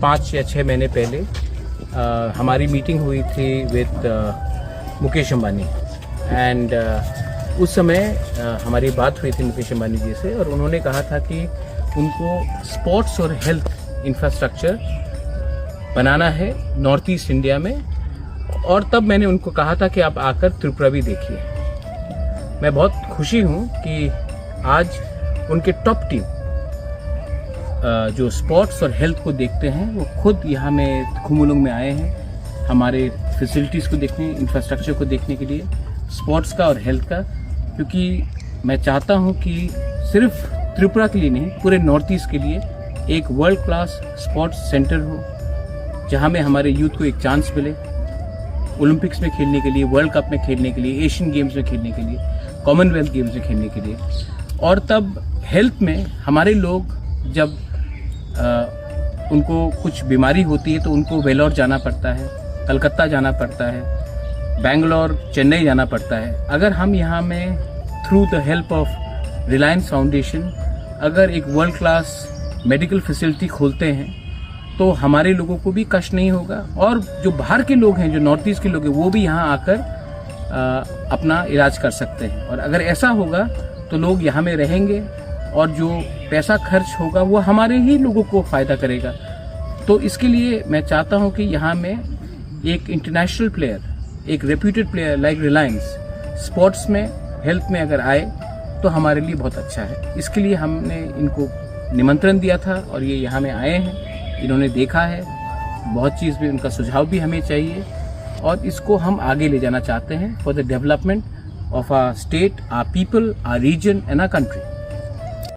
5 या 6 महीने पहले हमारी मीटिंग हुई थी विद मुकेश अंबानी एंड उस समय हमारी बात हुई थी मुकेश अंबानी जी से और उन्होंने कहा था कि उनको स्पोर्ट्स और हेल्थ इंफ्रास्ट्रक्चर बनाना है नॉर्थ ईस्ट इंडिया में। और तब मैंने उनको कहा था कि आप आकर त्रिपुरा भी देखिए। मैं बहुत खुशी हूँ कि आज उनके टॉप टीम जो स्पोर्ट्स और हेल्थ को देखते हैं वो खुद यहाँ में खुमुलुंग में आए हैं हमारे फैसिलिटीज़ को देखने, इंफ्रास्ट्रक्चर को देखने के लिए, स्पोर्ट्स का और हेल्थ का। क्योंकि मैं चाहता हूँ कि सिर्फ त्रिपुरा के लिए नहीं, पूरे नॉर्थ ईस्ट के लिए एक वर्ल्ड क्लास स्पोर्ट्स सेंटर हो जहाँ में हमारे यूथ को एक चांस मिले ओलंपिक्स में खेलने के लिए, वर्ल्ड कप में खेलने के लिए, एशियन गेम्स में खेलने के लिए, कॉमनवेल्थ गेम्स में खेलने के लिए। और तब हेल्थ में हमारे लोग जब उनको कुछ बीमारी होती है तो उनको वेलोर जाना पड़ता है, कलकत्ता जाना पड़ता है, बेंगलोर, चेन्नई जाना पड़ता है। अगर हम यहाँ में through the help of Reliance foundation अगर एक वर्ल्ड क्लास मेडिकल फैसिलिटी खोलते हैं तो हमारे लोगों को भी कष्ट नहीं होगा और जो बाहर के लोग हैं, जो नॉर्थ ईस्ट के लोग हैं, वो भी यहाँ आकर अपना इलाज कर सकते हैं। और अगर ऐसा होगा तो लोग यहाँ में रहेंगे और जो पैसा खर्च होगा वो हमारे ही लोगों को फ़ायदा करेगा। तो इसके लिए मैं चाहता हूँ कि यहाँ में एक इंटरनेशनल प्लेयर, एक reputed player like Reliance sports में, हेल्थ में अगर आए तो हमारे लिए बहुत अच्छा है। इसके लिए हमने इनको निमंत्रण दिया था और ये यहाँ में आए हैं, इन्होंने देखा है, बहुत चीज़ भी उनका सुझाव भी हमें चाहिए और इसको हम आगे ले जाना चाहते हैं for the development of our state, our people, our region and our country.